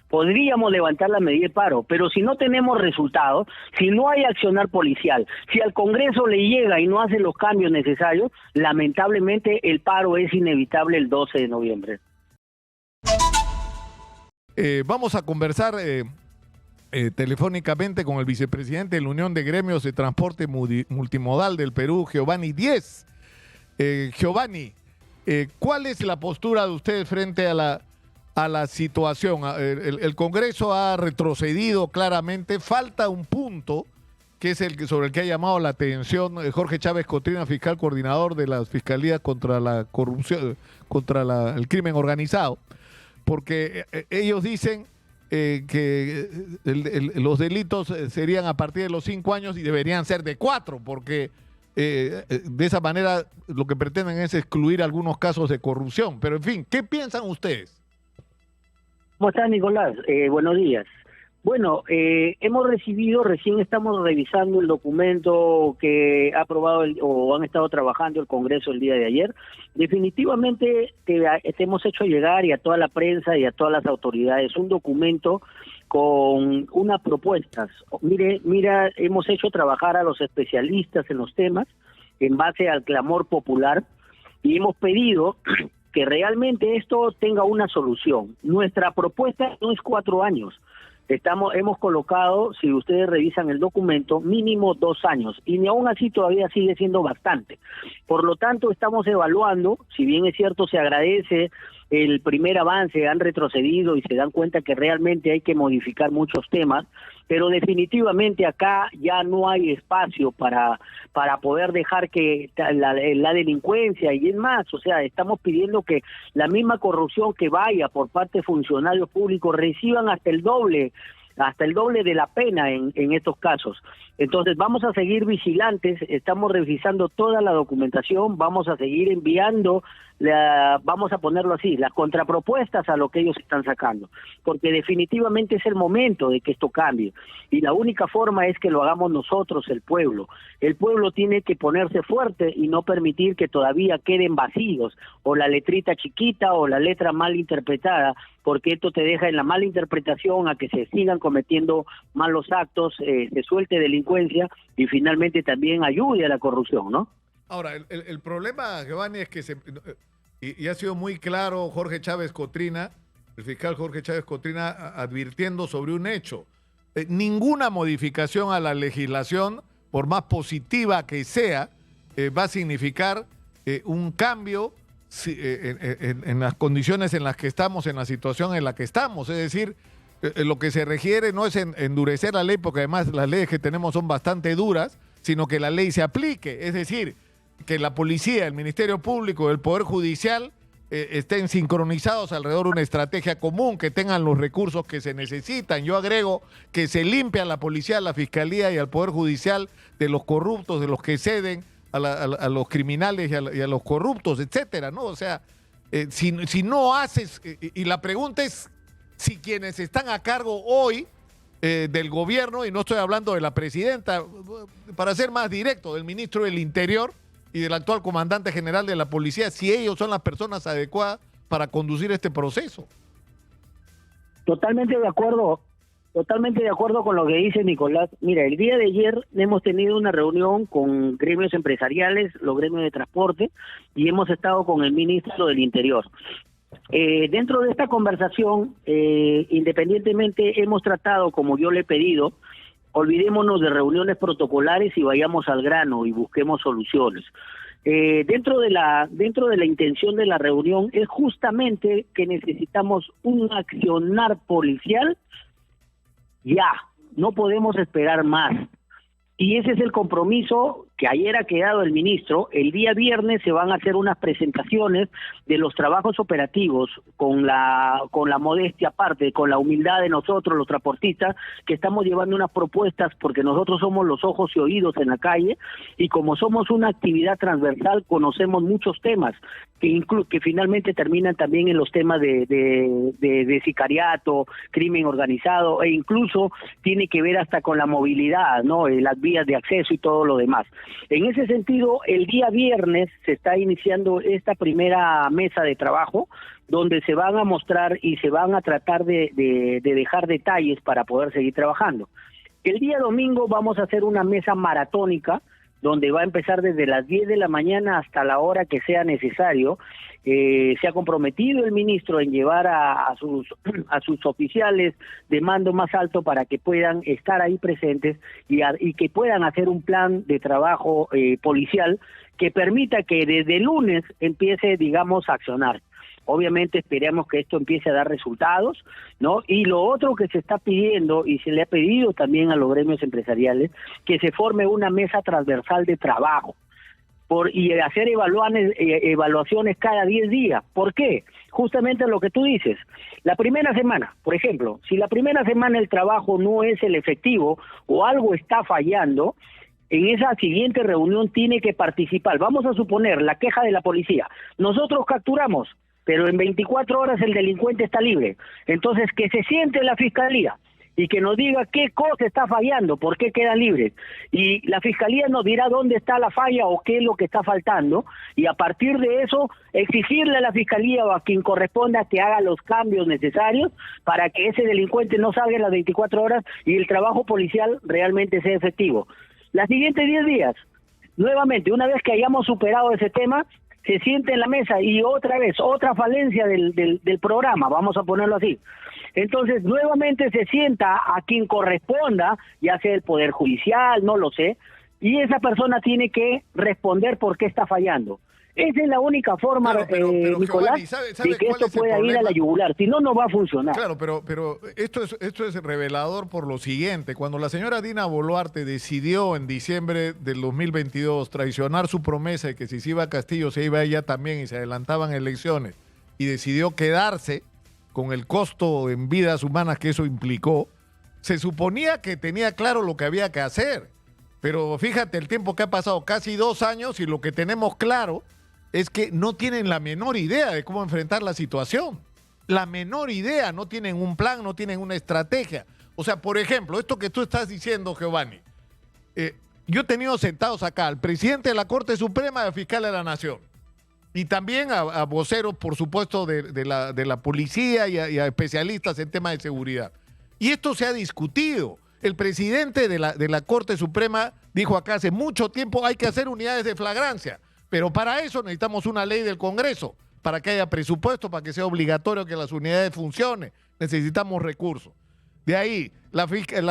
podríamos levantar la medida de paro, pero si no tenemos resultados, si no hay accionar policial, si al Congreso le llega y no hace los cambios necesarios, lamentablemente el paro es inevitable el 12 de noviembre. Vamos a conversar telefónicamente con el vicepresidente de la Unión de Gremios de Transporte Multimodal del Perú, Giovanni Díez. Giovanni, ¿cuál es la postura de ustedes frente a la situación? El Congreso ha retrocedido claramente, falta un punto que es sobre el que ha llamado la atención Jorge Chávez Cotrina, fiscal coordinador de las Fiscalías contra la corrupción, contra el crimen organizado, porque ellos dicen que los delitos serían a partir de los 5 años y deberían ser de 4, porque de esa manera lo que pretenden es excluir algunos casos de corrupción. Pero en fin, ¿qué piensan ustedes? ¿Cómo estás, Nicolás? Buenos días. Bueno, hemos recibido, recién estamos revisando el documento que ha aprobado o han estado trabajando el Congreso el día de ayer. Definitivamente te hemos hecho llegar y a toda la prensa y a todas las autoridades un documento con unas propuestas. Mira, hemos hecho trabajar a los especialistas en los temas en base al clamor popular y hemos pedido que realmente esto tenga una solución. Nuestra propuesta no es 4 años. Hemos colocado, si ustedes revisan el documento, mínimo 2 años, y aún así todavía sigue siendo bastante. Por lo tanto, estamos evaluando, si bien es cierto, se agradece el primer avance, han retrocedido y se dan cuenta que realmente hay que modificar muchos temas, pero definitivamente acá ya no hay espacio para poder dejar que la delincuencia y es más, o sea, estamos pidiendo que la misma corrupción que vaya por parte de funcionarios públicos reciban hasta el doble de la pena en estos casos. Entonces vamos a seguir vigilantes, estamos revisando toda la documentación, vamos a seguir enviando, vamos a ponerlo así, las contrapropuestas a lo que ellos están sacando, porque definitivamente es el momento de que esto cambie, y la única forma es que lo hagamos nosotros, el pueblo. El pueblo tiene que ponerse fuerte y no permitir que todavía queden vacíos, o la letrita chiquita o la letra mal interpretada, porque esto te deja en la mala interpretación a que se sigan cometiendo malos actos, se suelte delincuencia y finalmente también ayude a la corrupción, ¿no? Ahora, el problema, Giovanni, es que y ha sido muy claro Jorge Chávez Cotrina, el fiscal Jorge Chávez Cotrina, advirtiendo sobre un hecho. Ninguna modificación a la legislación, por más positiva que sea, va a significar un cambio en las condiciones en las que estamos, en la situación en la que estamos. Es decir, lo que se requiere no es endurecer la ley, porque además las leyes que tenemos son bastante duras, sino que la ley se aplique. Es decir, que la policía, el Ministerio Público, el Poder Judicial estén sincronizados alrededor de una estrategia común, que tengan los recursos que se necesitan. Yo agrego que se limpie a la policía, a la fiscalía y al Poder Judicial de los corruptos, de los que ceden a los criminales y a los corruptos, etcétera, ¿no? O sea, si no haces, y la pregunta es si quienes están a cargo hoy del gobierno, y no estoy hablando de la presidenta, para ser más directo, del ministro del Interior y del actual comandante general de la policía, si ellos son las personas adecuadas para conducir este proceso. Totalmente de acuerdo con lo que dice Nicolás. Mira, el día de ayer hemos tenido una reunión con gremios empresariales, los gremios de transporte, y hemos estado con el ministro del Interior. Dentro de esta conversación, independientemente hemos tratado, como yo le he pedido, olvidémonos de reuniones protocolares y vayamos al grano y busquemos soluciones. Dentro de la intención de la reunión es justamente que necesitamos un accionar policial ya, no podemos esperar más. Y ese es el compromiso que ayer ha quedado el ministro. El día viernes se van a hacer unas presentaciones de los trabajos operativos con la modestia aparte, con la humildad de nosotros, los transportistas, que estamos llevando unas propuestas porque nosotros somos los ojos y oídos en la calle, y como somos una actividad transversal, conocemos muchos temas que finalmente terminan también en los temas de sicariato, crimen organizado, e incluso tiene que ver hasta con la movilidad, ¿no? Las vías de acceso y todo lo demás. En ese sentido, el día viernes se está iniciando esta primera mesa de trabajo, donde se van a mostrar y se van a tratar de dejar detalles para poder seguir trabajando. El día domingo vamos a hacer una mesa maratónica, donde va a empezar desde las 10 de la mañana hasta la hora que sea necesario. Se ha comprometido el ministro en llevar a sus oficiales de mando más alto para que puedan estar ahí presentes y que puedan hacer un plan de trabajo policial que permita que desde el lunes empiece, digamos, a accionar. Obviamente esperamos que esto empiece a dar resultados, ¿no? Y lo otro que se está pidiendo, y se le ha pedido también a los gremios empresariales, que se forme una mesa transversal de trabajo y hacer evaluaciones cada 10 días. ¿Por qué? Justamente lo que tú dices. La primera semana, por ejemplo, si la primera semana el trabajo no es el efectivo o algo está fallando, en esa siguiente reunión tiene que participar. Vamos a suponer la queja de la policía. Nosotros capturamos, pero en 24 horas el delincuente está libre. Entonces, que se siente la fiscalía y que nos diga qué cosa está fallando, por qué quedan libres. Y la fiscalía nos dirá dónde está la falla o qué es lo que está faltando, y a partir de eso exigirle a la fiscalía o a quien corresponda que haga los cambios necesarios para que ese delincuente no salga en las 24 horas y el trabajo policial realmente sea efectivo. Las siguientes 10 días, nuevamente, una vez que hayamos superado ese tema, se siente en la mesa y otra vez, otra falencia del programa, vamos a ponerlo así. Entonces, nuevamente se sienta a quien corresponda, ya sea el Poder Judicial, no lo sé, y esa persona tiene que responder por qué está fallando. Esa es la única forma, claro, pero Nicolás, Giovanni, de que esto pueda ir a la yugular. Si no, no va a funcionar. Claro, pero esto es revelador por lo siguiente. Cuando la señora Dina Boluarte decidió en diciembre del 2022 traicionar su promesa de que si se iba a Castillo se iba ella también y se adelantaban elecciones, y decidió quedarse con el costo en vidas humanas que eso implicó, se suponía que tenía claro lo que había que hacer. Pero fíjate el tiempo que ha pasado, casi 2 años, y lo que tenemos claro es que no tienen la menor idea de cómo enfrentar la situación. La menor idea, no tienen un plan, no tienen una estrategia. O sea, por ejemplo, esto que tú estás diciendo, Giovanni, yo he tenido sentados acá al presidente de la Corte Suprema y al fiscal de la Nación, y también a voceros, por supuesto, de la policía y a especialistas en temas de seguridad. Y esto se ha discutido. El presidente de la Corte Suprema dijo acá hace mucho tiempo hay que hacer unidades de flagrancia. Pero para eso necesitamos una ley del Congreso, para que haya presupuesto, para que sea obligatorio que las unidades funcionen. Necesitamos recursos. De ahí, la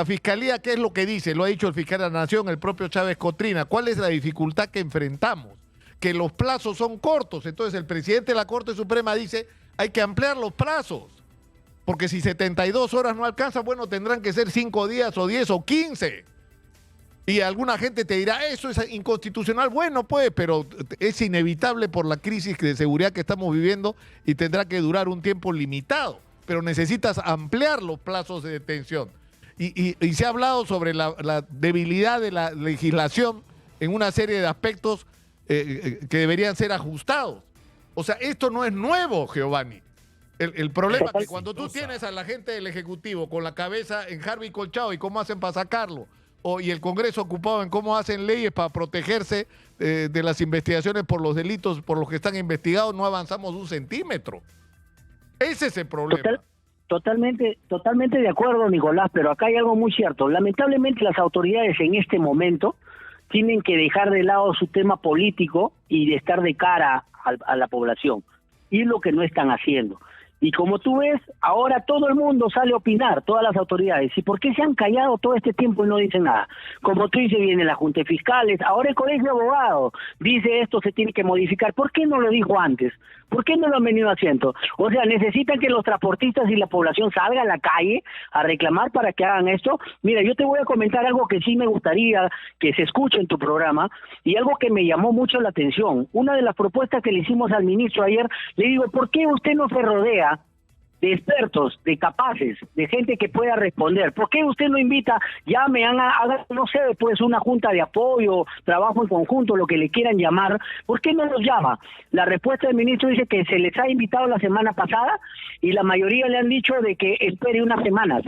Fiscalía, ¿qué es lo que dice? Lo ha dicho el fiscal de la Nación, el propio Chávez Cotrina. ¿Cuál es la dificultad que enfrentamos? Que los plazos son cortos. Entonces el presidente de la Corte Suprema dice hay que ampliar los plazos. Porque si 72 horas no alcanza, bueno, tendrán que ser 5 días o 10 o 15. Y alguna gente te dirá, eso es inconstitucional. Bueno, pues, pero es inevitable por la crisis de seguridad que estamos viviendo y tendrá que durar un tiempo limitado. Pero necesitas ampliar los plazos de detención. Y se ha hablado sobre la debilidad de la legislación en una serie de aspectos que deberían ser ajustados. O sea, esto no es nuevo, Giovanni. El problema es que cuando tú tienes a la gente del Ejecutivo con la cabeza en Harvey Colchado y cómo hacen para sacarlo, y el Congreso ocupado en cómo hacen leyes para protegerse de las investigaciones por los delitos por los que están investigados, no avanzamos un centímetro. Ese es el problema. Totalmente de acuerdo, Nicolás, pero acá hay algo muy cierto. Lamentablemente las autoridades en este momento tienen que dejar de lado su tema político y de estar de cara a la población, y lo que no están haciendo. Y como tú ves, ahora todo el mundo sale a opinar, todas las autoridades. ¿Y por qué se han callado todo este tiempo y no dicen nada? Como tú dices, viene la Junta de Fiscales, ahora el Colegio de Abogados dice esto se tiene que modificar. ¿Por qué no lo dijo antes? ¿Por qué no lo han venido haciendo? O sea, necesitan que los transportistas y la población salgan a la calle a reclamar para que hagan esto. Mira, yo te voy a comentar algo que sí me gustaría que se escuche en tu programa y algo que me llamó mucho la atención. Una de las propuestas que le hicimos al ministro ayer, le digo, ¿por qué usted no se rodea de expertos, de capaces, de gente que pueda responder? ¿Por qué usted no invita, llame, haga, no sé, pues una junta de apoyo, trabajo en conjunto, lo que le quieran llamar? ¿Por qué no los llama? La respuesta del ministro dice que se les ha invitado la semana pasada y la mayoría le han dicho de que espere unas semanas.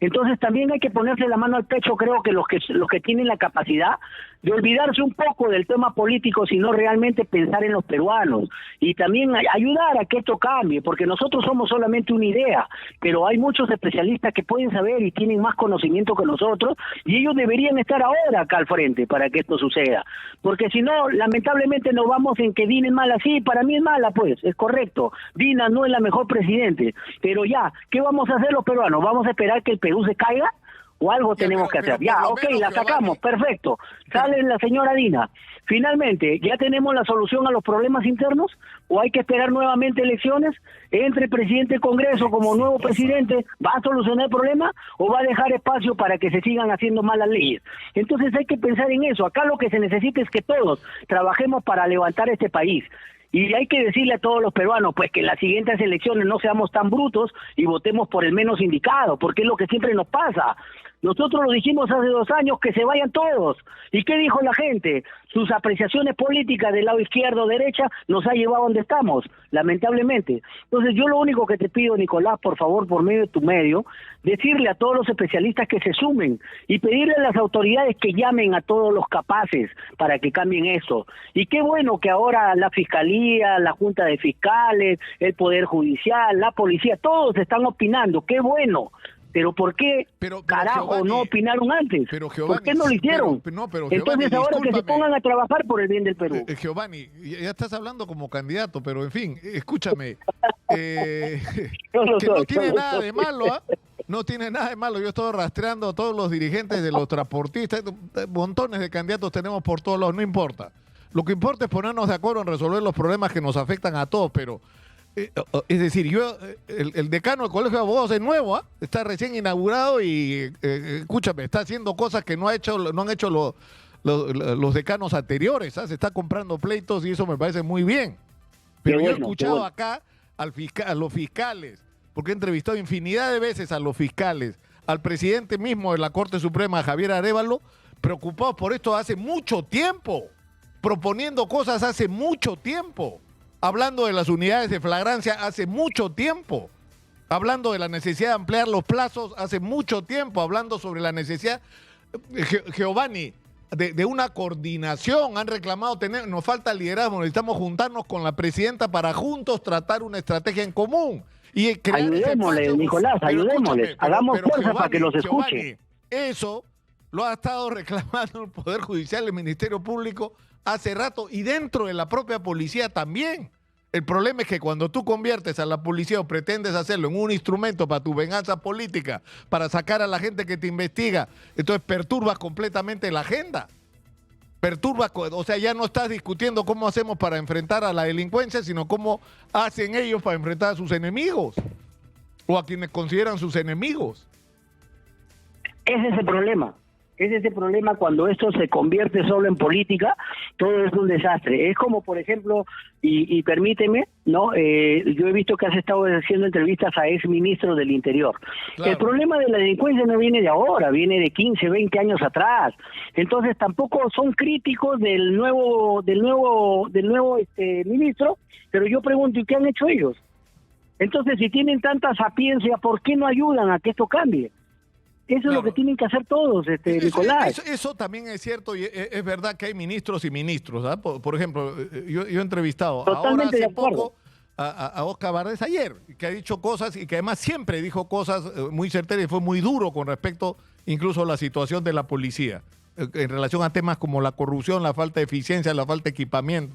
Entonces también hay que ponerse la mano al pecho, creo que los que tienen la capacidad de olvidarse un poco del tema político, sino realmente pensar en los peruanos y también ayudar a que esto cambie, porque nosotros somos solamente una idea, pero hay muchos especialistas que pueden saber y tienen más conocimiento que nosotros, y ellos deberían estar ahora acá al frente para que esto suceda, porque si no, lamentablemente nos vamos en que Dina es mala. Sí, para mí es mala, pues, es correcto, Dina no es la mejor presidente, pero ya, ¿qué vamos a hacer los peruanos? ¿Vamos a esperar que el Perú se caiga? O algo tenemos que hacer. Ya, ok, la sacamos, perfecto. Sale la señora Dina. Finalmente, ¿ya tenemos la solución a los problemas internos? ¿O hay que esperar nuevamente elecciones? ¿Entre presidente y Congreso como nuevo presidente va a solucionar el problema o va a dejar espacio para que se sigan haciendo malas leyes? Entonces hay que pensar en eso. Acá lo que se necesita es que todos trabajemos para levantar este país. Y hay que decirle a todos los peruanos, pues, que en las siguientes elecciones no seamos tan brutos y votemos por el menos indicado, porque es lo que siempre nos pasa. Nosotros lo dijimos hace 2 años, que se vayan todos. ¿Y qué dijo la gente? Sus apreciaciones políticas del lado izquierdo o derecha nos ha llevado a donde estamos, lamentablemente. Entonces yo lo único que te pido, Nicolás, por favor, por medio de tu medio, decirle a todos los especialistas que se sumen y pedirle a las autoridades que llamen a todos los capaces para que cambien eso. Y qué bueno que ahora la Fiscalía, la Junta de Fiscales, el Poder Judicial, la Policía, todos están opinando, qué bueno. Pero ¿por qué, carajo, Giovanni, no opinaron antes? ¿Por qué no lo hicieron? Giovanni, entonces ahora que se pongan a trabajar por el bien del Perú. Giovanni, ya estás hablando como candidato, pero en fin, escúchame. No tiene nada de malo, ¿ah? No tiene nada de malo. Yo estoy rastreando a todos los dirigentes de los transportistas. Montones de candidatos tenemos por todos lados, no importa. Lo que importa es ponernos de acuerdo en resolver los problemas que nos afectan a todos, pero... es decir, el decano del Colegio de Abogados es nuevo, ¿eh? Está recién inaugurado y, escúchame, está haciendo cosas que no han hecho los decanos anteriores, ¿eh? Se está comprando pleitos y eso me parece muy bien. Pero yo he escuchado acá a los fiscales, porque he entrevistado infinidad de veces a los fiscales, al presidente mismo de la Corte Suprema, Javier Arévalo, preocupados por esto hace mucho tiempo, proponiendo cosas hace mucho tiempo. Hablando de las unidades de flagrancia hace mucho tiempo, hablando de la necesidad de ampliar los plazos hace mucho tiempo, hablando sobre la necesidad, Giovanni, de una coordinación. Han reclamado nos falta liderazgo, necesitamos juntarnos con la presidenta para juntos tratar una estrategia en común. Y ayudémosle, Nicolás, ayudémosle, hagamos fuerza para que los escuche. Giovanni, eso lo ha estado reclamando el Poder Judicial, el Ministerio Público, hace rato, y dentro de la propia policía también. El problema es que cuando tú conviertes a la policía o pretendes hacerlo en un instrumento para tu venganza política, para sacar a la gente que te investiga, entonces perturbas completamente la agenda. O sea, ya no estás discutiendo cómo hacemos para enfrentar a la delincuencia, sino cómo hacen ellos para enfrentar a sus enemigos o a quienes consideran sus enemigos. Ese es el problema. Es ese problema cuando esto se convierte solo en política, todo es un desastre. Es como, por ejemplo, y permíteme, ¿no? Yo he visto que has estado haciendo entrevistas a exministros del Interior. Claro. El problema de la delincuencia no viene de ahora, viene de 15, 20 años atrás. Entonces tampoco son críticos del nuevo ministro, pero yo pregunto, ¿y qué han hecho ellos? Entonces, si tienen tanta sapiencia, ¿por qué no ayudan a que esto cambie? Eso es lo que tienen que hacer todos, Nicolás. Eso también es cierto y es verdad que hay ministros y ministros. ¿Ah? Por ejemplo, yo he entrevistado ahora hace poco a Oscar Valdés ayer, que ha dicho cosas y que además siempre dijo cosas muy certeras y fue muy duro con respecto incluso a la situación de la policía en relación a temas como la corrupción, la falta de eficiencia, la falta de equipamiento.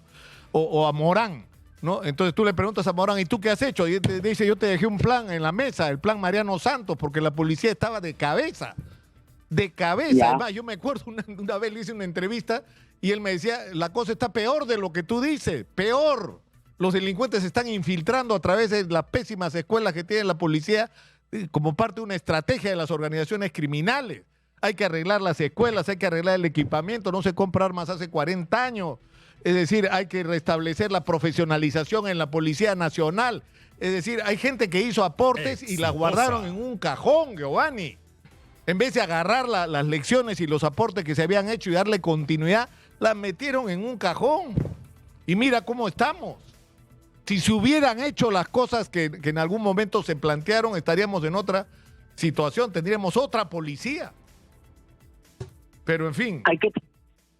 O a Morán, ¿no? Entonces tú le preguntas a Morán, ¿y tú qué has hecho? Y él te dice, yo te dejé un plan en la mesa, el plan Mariano Santos, porque la policía estaba de cabeza. De cabeza. Además, yo me acuerdo una vez le hice una entrevista y él me decía, la cosa está peor de lo que tú dices, peor. Los delincuentes se están infiltrando a través de las pésimas escuelas que tiene la policía como parte de una estrategia de las organizaciones criminales. Hay que arreglar las escuelas, hay que arreglar el equipamiento, no se compra armas hace 40 años. Es decir, hay que restablecer la profesionalización en la Policía Nacional. Es decir, hay gente que hizo aportes y las guardaron en un cajón, Giovanni. En vez de agarrar las lecciones y los aportes que se habían hecho y darle continuidad, las metieron en un cajón. Y mira cómo estamos. Si se hubieran hecho las cosas que en algún momento se plantearon, estaríamos en otra situación, tendríamos otra policía. Pero en fin.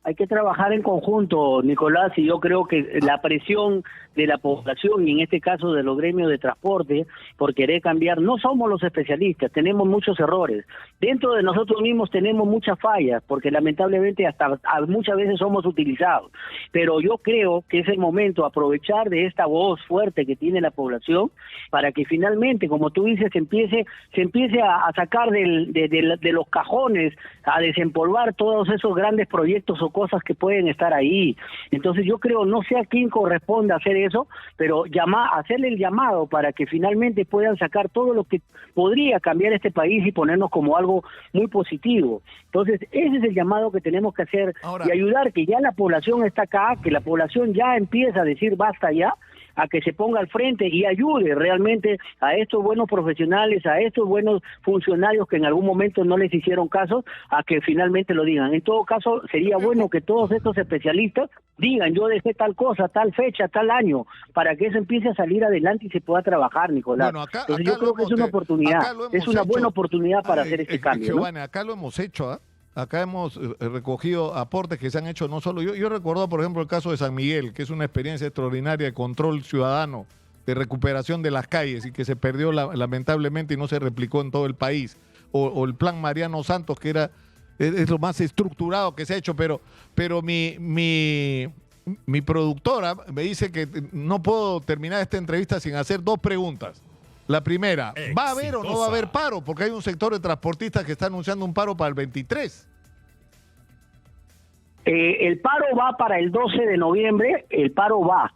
Hay que trabajar en conjunto, Nicolás, y yo creo que la presión de la población, y en este caso de los gremios de transporte, por querer cambiar, no somos los especialistas, tenemos muchos errores. Dentro de nosotros mismos tenemos muchas fallas, porque lamentablemente hasta muchas veces somos utilizados. Pero yo creo que es el momento de aprovechar de esta voz fuerte que tiene la población, para que finalmente, como tú dices, se empiece a sacar de los cajones, a desempolvar todos esos grandes proyectos o cosas que pueden estar ahí. Entonces yo creo, no sé a quién corresponde hacer eso, pero hacerle el llamado para que finalmente puedan sacar todo lo que podría cambiar este país y ponernos como algo muy positivo. Entonces ese es el llamado que tenemos que hacer. Ahora, y ayudar, que ya la población está acá, que la población ya empieza a decir basta ya, a que se ponga al frente y ayude realmente a estos buenos profesionales, a estos buenos funcionarios que en algún momento no les hicieron caso, a que finalmente lo digan. En todo caso, sería bueno que todos estos especialistas digan, yo dejé tal cosa, tal fecha, tal año, para que eso empiece a salir adelante y se pueda trabajar, Nicolás. Bueno, Entonces yo creo que es una oportunidad, es una buena oportunidad para hacer este cambio. Giovanni, acá lo hemos hecho, ¿eh? Acá hemos recogido aportes que se han hecho no solo. Yo recuerdo, por ejemplo, el caso de San Miguel, que es una experiencia extraordinaria de control ciudadano, de recuperación de las calles y que se perdió lamentablemente y no se replicó en todo el país. O el plan Mariano Santos, que es lo más estructurado que se ha hecho, pero mi productora me dice que no puedo terminar esta entrevista sin hacer dos preguntas. La primera, ¿va a haber o no va a haber paro? Porque hay un sector de transportistas que está anunciando un paro para el 23. El paro va para el 12 de noviembre, el paro va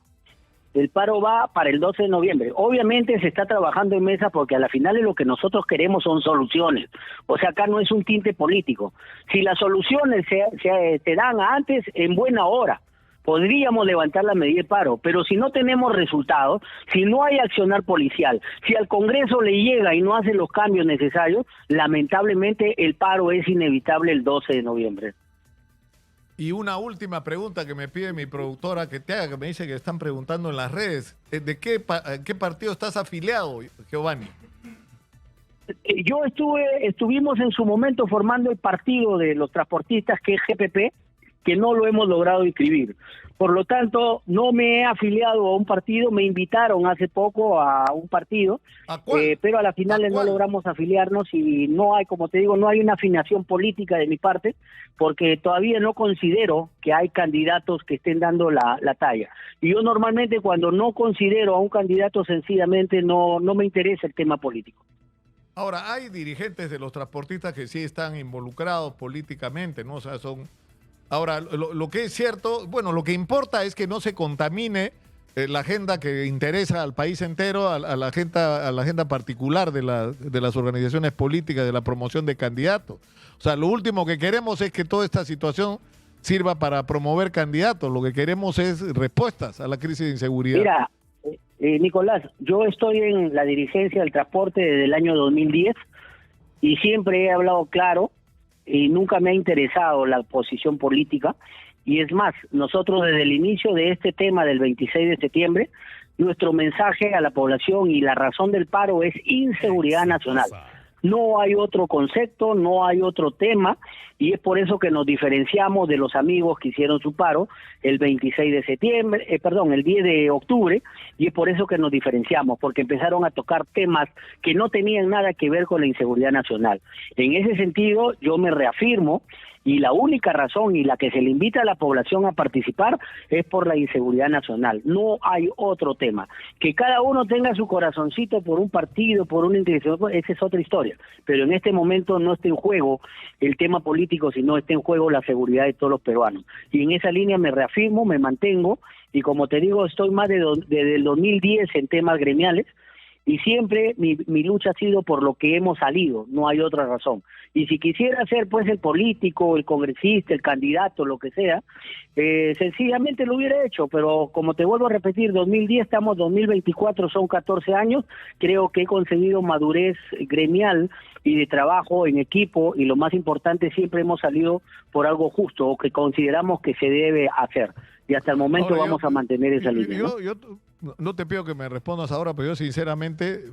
para el 12 de noviembre. Obviamente se está trabajando en mesa porque a la final lo que nosotros queremos son soluciones. O sea, acá no es un tinte político. Si las soluciones se dan antes, en buena hora, podríamos levantar la medida de paro, pero si no tenemos resultados, si no hay accionar policial, si al Congreso le llega y no hace los cambios necesarios, lamentablemente el paro es inevitable el 12 de noviembre. Y una última pregunta que me pide mi productora que te haga, que me dice que están preguntando en las redes. ¿De qué partido estás afiliado, Giovanni? Estuvimos en su momento formando el partido de los transportistas, que es GPP, que no lo hemos logrado inscribir. Por lo tanto, no me he afiliado a un partido, me invitaron hace poco a un partido, pero a la final no logramos afiliarnos y no hay, como te digo, no hay una afiliación política de mi parte, porque todavía no considero que hay candidatos que estén dando la talla. Y yo normalmente cuando no considero a un candidato, sencillamente no me interesa el tema político. Ahora, hay dirigentes de los transportistas que sí están involucrados políticamente, ¿no? O sea, son... Ahora, lo que es cierto, bueno, lo que importa es que no se contamine la agenda que interesa al país entero, a la agenda particular de las organizaciones políticas, de la promoción de candidatos. O sea, lo último que queremos es que toda esta situación sirva para promover candidatos. Lo que queremos es respuestas a la crisis de inseguridad. Mira, Nicolás, yo estoy en la dirigencia del transporte desde el año 2010 y siempre he hablado claro y nunca me ha interesado la posición política. Y es más, nosotros desde el inicio de este tema del 26 de septiembre, nuestro mensaje a la población y la razón del paro es inseguridad nacional. No hay otro concepto, no hay otro tema, y es por eso que nos diferenciamos de los amigos que hicieron su paro el 26 de septiembre, el 10 de octubre, y es por eso que nos diferenciamos, porque empezaron a tocar temas que no tenían nada que ver con la inseguridad nacional. En ese sentido, yo me reafirmo, y la única razón y la que se le invita a la población a participar es por la inseguridad nacional. No hay otro tema. Que cada uno tenga su corazoncito por un partido, por una intención, esa es otra historia. Pero en este momento no está en juego el tema político, sino está en juego la seguridad de todos los peruanos. Y en esa línea me reafirmo, me mantengo, y como te digo, estoy más desde el 2010 en temas gremiales, y siempre mi lucha ha sido por lo que hemos salido, no hay otra razón. Y si quisiera ser pues el político, el congresista, el candidato, lo que sea, sencillamente lo hubiera hecho, pero como te vuelvo a repetir, 2010 estamos 2024, son 14 años, creo que he conseguido madurez gremial y de trabajo en equipo, y lo más importante, siempre hemos salido por algo justo o que consideramos que se debe hacer. Y hasta el momento vamos a mantener esa línea. Yo no te pido que me respondas ahora, pero yo sinceramente,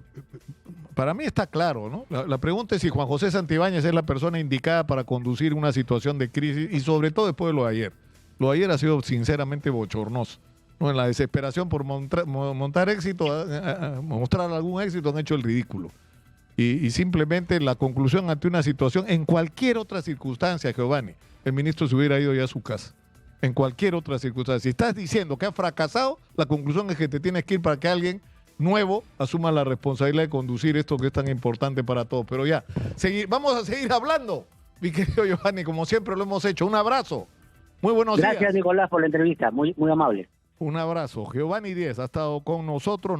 Para mí está claro, ¿no? La pregunta es si Juan José Santibáñez es la persona indicada para conducir una situación de crisis y sobre todo después de lo de ayer. Lo de ayer ha sido sinceramente bochornoso, ¿no? En la desesperación por montar éxito, mostrar algún éxito, han hecho el ridículo. Y simplemente la conclusión ante una situación, en cualquier otra circunstancia, Giovanni, el ministro se hubiera ido ya a su casa. En cualquier otra circunstancia. Si estás diciendo que ha fracasado, la conclusión es que te tienes que ir para que alguien nuevo asuma la responsabilidad de conducir esto que es tan importante para todos. Pero ya, vamos a seguir hablando, mi querido Giovanni, como siempre lo hemos hecho. Un abrazo. Muy buenos días. Gracias, Nicolás, por la entrevista. Muy, muy amable. Un abrazo. Giovanni Díez ha estado con nosotros.